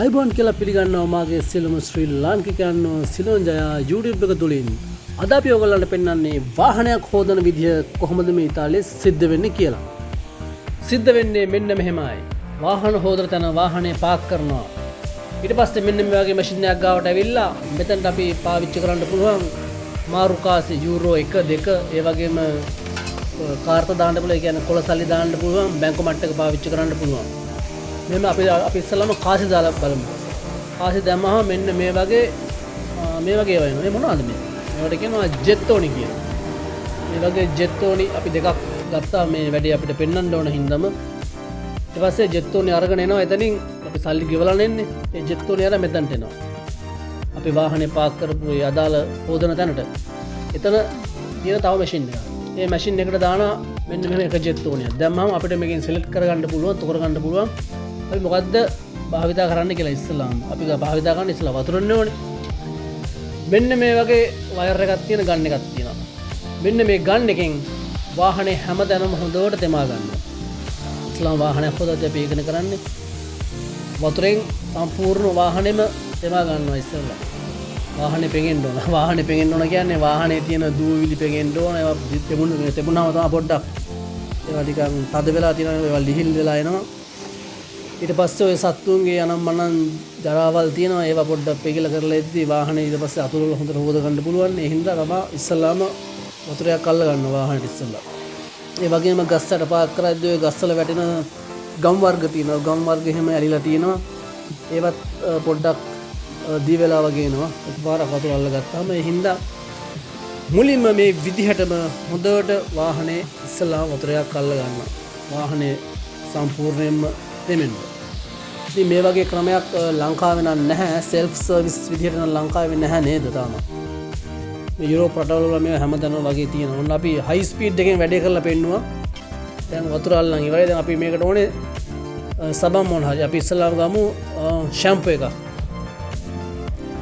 අයිබෝන් කියලා පිළිගන්නවා මාගේ සියලුම ශ්‍රී ලාංකිකයන් සිලෝන් ජය YouTube එක තුලින් අද අපි ඔයගොල්ලන්ට පෙන්වන්නේ වාහනයක් හොදන විදිය කොහොමද මේ ඉතාලියේ සිද්ධ වෙන්නේ කියලා. සිද්ධ වෙන්නේ මෙන්න මෙහෙමයි. වාහන හොදන තැන වාහනේ පාක් කරනවා. ඊට පස්සේ මෙන්න මේ වගේ මැෂින් එකක් ගාවට ඇවිල්ලා මෙතනට අපි පාවිච්චි කරන්න පුළුවන් මාරු කාසි යූරෝ 1 2 ඒ වගේම කාර්ත දාන්න පුළුවන්. ඒ කියන්නේ කොළ සල්ලි දාන්න පුළුවන්. බැංකුමට් එක පාවිච්චි කරන්න පුළුවන්. මෙන්න අපි ඉස්සෙල්ලාම කාසි දාලා බලමු. කාසි දැම්මහම මෙන්න මේ වගේ වෙනවා. මේ මොනවද මේ? මේවට කියනවා ජෙත්තෝනි කියලා. මේ වගේ ජෙත්තෝනි අපි දෙකක් ගත්තා මේ වැඩේ අපිට පෙන්වන්න ඕන හින්දාම. ඊට පස්සේ ජෙත්තෝනි අරගෙන එනවා. එතනින් අපි සල්ලි ගෙවලා නෙන්නේ. ඒ ජෙත්තෝනි අර මෙතනට එනවා. අපි වාහනේ පාක් කරපු ඒ අදාළ හොදන තැනට. එතන තියෙන තව මැෂින් එකක්. මේ මැෂින් එකට දානවා මෙන්න මෙහෙම එක ජෙත්තෝනියක්. දැම්මම අපිට මේකෙන් සිලෙක්ට් කරගන්න පුළුවන්, තොර ගන්න පුළුවන්. අපි මොකද්ද භාවිතා කරන්න කියලා ඉස්සෙල්ලාම අපි භාවිතා කරන්න ඉස්සෙල්ලා වතුරන්න ඕනේ. මෙන්න මේ වගේ වයර් එකක් තියෙන ගන් එකක් තියෙනවා. මෙන්න මේ ගන් එකෙන් වාහනේ හැමදැනම හොඳට තෙමා ගන්නවා. ඉස්ලාම් වාහනයක් හොදද්දී අපි ඉගෙන කරන්නේ වතුරෙන් සම්පූර්ණ වාහනේම තෙමා ගන්නවා ඉස්සෙල්ලා. වාහනේ පෙගෙන්න ඕන. වාහනේ පෙගෙන්න ඕන කියන්නේ වාහනේ තියෙන දූවිලි පෙගෙන්න ඕන. ඒවා තෙමුණාම තමයි පොඩ්ඩක් ඒවා ටිකක් තද වෙලා තියෙනවා. ඒවා ලිහිල් වෙලා එනවා. ඊට පස්සේ ඔය සත්තුන්ගේ අනම් මනන් ජරාවල් තියෙනවා. ඒවා පොඩ්ඩක් පෙකිලා කරලා එද්දි වාහනේ ඊට පස්සේ අතුරු වල හොඳට හොද ගන්න පුළුවන්. ඒ හින්දා තමයි ඉස්සල්ලාම වතුරයක් අල්ල ගන්න වාහනේට ඉස්සල්ලා. ඒ වගේම ගස්සට පාක් කරද්දී ඔය ගස්වල වැටෙන ගම් වර්ග තියෙනවා. ගම් වර්ග එහෙම ඇලිලා තියෙනවා. ඒවත් පොඩ්ඩක් දී වෙලා වගේ එනවා. එකපාරක් වතුර අල්ල ගත්තාම ඒ හින්දා මුලින්ම මේ විදිහටම හොඳට වාහනේ ඉස්සල්ලා වතුරයක් අල්ල ගන්නවා. වාහනේ සම්පූර්ණයෙන්ම දෙමෙන්න. ඉතින් මේ වගේ ක්‍රමයක් ලංකාවේ නම් නැහැ. සෙල්ෆ් සර්විස් විදිහට නම් ලංකාවේ නැහැ නේද තාම. මේ යුරෝප රටවල වල මේ හැමතැනම වගේ තියෙනවා. ඔන්න අපි හයි ස්පීඩ් එකෙන් වැඩේ කරලා පෙන්නුවා. දැන් වතුර අල්ලන් ඉවරයි. දැන් අපි මේකට ඕනේ සබන් මොන හරි. අපි ඉස්සලාම ගමු ෂැම්පූ එකක්.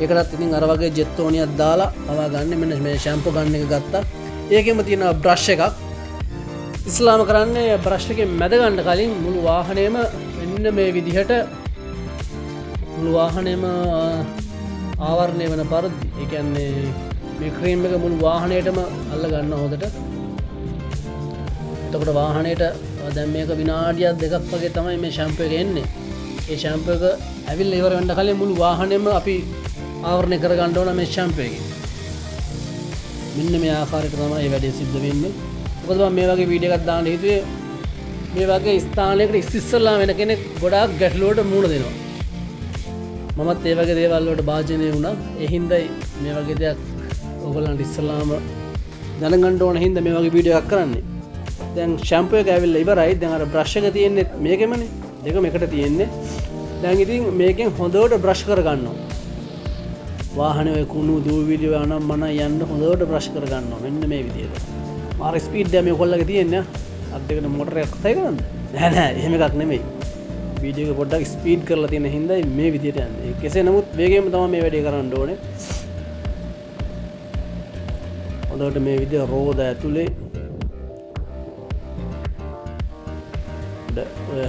ඒකටත් ඉතින් අර වගේ ජෙත්තෝනියක් දාලා අවා ගන්න. මෙන්න මේ ෂැම්පූ ගන්න එක ගත්තා. ඒකෙම තියෙන බ්‍රෂ් එකක්. ඉස්ලාම කරන්නේ බ්‍රෂ් එකෙන් මැද ගන්න කලින් මුළු වාහනේම මෙන්න මේ විදිහට මුළු වාහනේම ආවරණය වෙන පරිදි ඒ කියන්නේ මේ ක්‍රීම් එක මුළු වාහනේටම අල්ල ගන්න හොදට. එතකොට වාහනේට දැන් මේක විනාඩියක් දෙකක් වගේ තමයි මේ ෂැම්පූ එක එන්නේ. ඒ ෂැම්පූ එක ඇවිල්ලා ඉවර වෙන්න කලින් මුළු වාහනේම අපි ආවරණය කර ගන්න ඕන මේ ෂැම්පූ එකෙන්. මෙන්න මේ ආකාරයට තමයි මේ වැඩේ සිද්ධ වෙන්නේ. මොකද මම මේ වගේ වීඩියෝ එකක් දාන්න හිතුවේ මේ වගේ ස්ථානයකට ඉස්සෙල්ලා වෙන කෙනෙක් ගොඩාක් ගැටලුවට මුහුණ දෙනවා. මමත් ඒ වගේ දේවල් වලට භාජනය වුණා. ඒ හින්දායි මේ වගේ දෙයක් ඕගොල්ලන්ට ඉස්සෙල්ලාම දැනගන්න ඕන හින්දා මේ වගේ වීඩියෝ එකක් කරන්නේ. දැන් ෂැම්පූ එක ඇවිල්ලා ඉවරයි. දැන් අර බ්‍රෂ් එක තියෙන්නේ මේකෙමනේ. දෙකම එකට තියෙන්නේ. දැන් ඉතින් මේකෙන් හොඳට බ්‍රෂ් කර ගන්නවා. වාහනේ ඔය කුණු දූවිලි වනම් මන යන්න හොඳට බ්‍රෂ් කර ගන්නවා. මෙන්න මේ විදිහට. මාර ස්පීඩ් එක මේ කොල්ලගේ තියෙන්නේ අත් දෙකට මොටර් එකක් තයි කරන්නේ නෑ එහෙම එකක් නෙමෙයි වීඩියෝ එක පොඩ්ඩක් ස්පීඩ් කරලා තියෙන හින්දා මේ විදියට යන්නේ. කෙසේ නමුත් වේගයෙන්ම තමයි මේ වැඩේ කරන්න ඕනේ. හොඳට මේ විදිය රෝද ඇතුලේ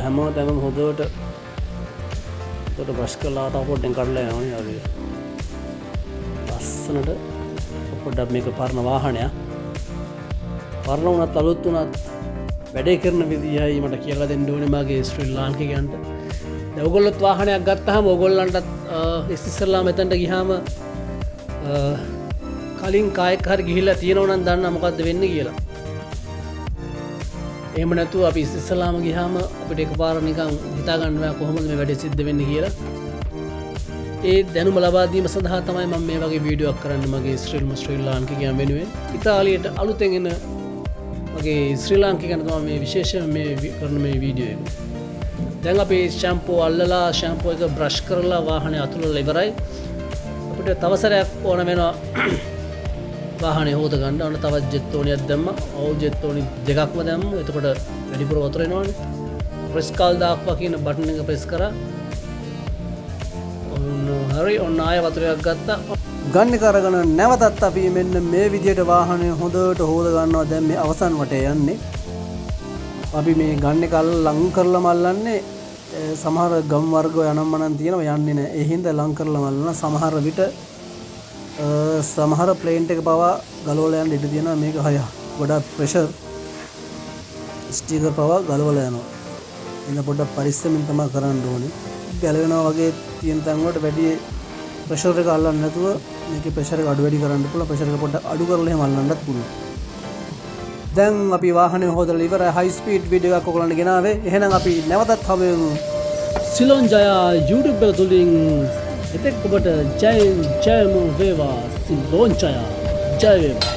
හැමෝටම හොඳට බ්‍රෂ් කරලා තව පොඩ්ඩෙන් කඩලා යනවා නේ. ලස්සනට පොඩ්ඩක් මේක පරණ වාහනයක්. පරණ වුණත් අලුත් වුණත් වැඩේ කරන විදියයි මට කියලා දෙන්න ඕනේ මගේ ශ්‍රී ලාංකිකයන්ට. දැන් ඔයගොල්ලොත් වාහනයක් ගත්තාම ඔයගොල්ලන්ටත් ඉස්සෙල්ලා මෙතනට ගියාම කලින් කායක හරි ගිහිල්ලා තියෙනවා නම් දන්නා මොකද්ද වෙන්නේ කියලා. එහෙම නැතුව අපි ඉස්සෙල්ලාම ගියාම අපිට එකපාර නිකන් හිතා ගන්න බෑ කොහොමද මේ වැඩේ සිද්ධ වෙන්නේ කියලා. ඒ දැනුම ලබා දීම සඳහා තමයි මම මේ වගේ වීඩියෝ එකක් කරන්නේ මගේ ශ්‍රී ලාංකිකයන් වෙනුවෙන්. ඉතාලියට අලුතෙන් එන මගේ ශ්‍රී ලාංකිකයන් තමයි මේ විශේෂයෙන් මේ කරන මේ වීඩියෝ එක. දැන් අපි ෂැම්පූ අල්ලලා ෂැම්පූ එක බ්‍රෂ් කරලා වාහනේ අතුලලා ඉවරයි. අපිට තව සැරයක් ඕන වෙනවා වාහනේ හොද ගන්න. ඕන තවත් ජෙත්තෝනියක් දැම්මා. ඔව් ජෙත්තෝනි දෙකක්ම දැම්මා. එතකොට වැඩිපුර වතුර එනවනේ. ප්‍රෙස් කාල් දාක්වා කියන බටන් එක ප්‍රෙස් කරා. හරි ඔන්න ආය වතුරයක් ගත්තා. ගන්න එක අරගෙන නැවතත් අපි මෙන්න මේ විදියට වාහනේ හොඳට හොද ගන්නවා. දැන් මේ අවසන් වටේ යන්නේ. අපි මේ ගන්න එක ලං කරලා මල්ලන්නේ සමහර ගම් වර්ග යනම්මනන් තියෙනවා යන්නේ නැහැ. ඒ හින්දා ලං කරලා බලන සමහර විට සමහර ප්ලේන්ට් එක පවා ගලවලා යන්න ඉඩ තියෙනවා. මේක ගොඩක් ප්‍රෙෂර් ස්ටිකර් පවා ගලවලා යනවා. එන්න පොඩ්ඩක් පරිස්සමින් තමයි කරන්න ඕනේ. ගැලවෙනවා වගේ තියෙන තැන් වලට වැඩි ප්‍රෙෂර් එක අල්ලන්නේ නැතුව මේකේ ප්‍රෙෂර් එක අඩු වැඩි කරන්න පුළුවන්. ප්‍රෙෂර් එක පොඩ්ඩක් අඩු කරලා එහෙම අල්ලන්නත් පුළුවන්. දැන් අපි වාහනේ හොදලා ඉවරයි. හයි ස්පීඩ් වීඩියෝ එකක් ඔයගොල්ලන්ට ගෙනාවේ. එහෙනම් අපි නැවතත් හමුවෙමු සිලොන් ජයා YouTube එක තුලින්. එතෙක් ඔබට ජයම වේවා. සිලොන් ජයා ජය වේවා.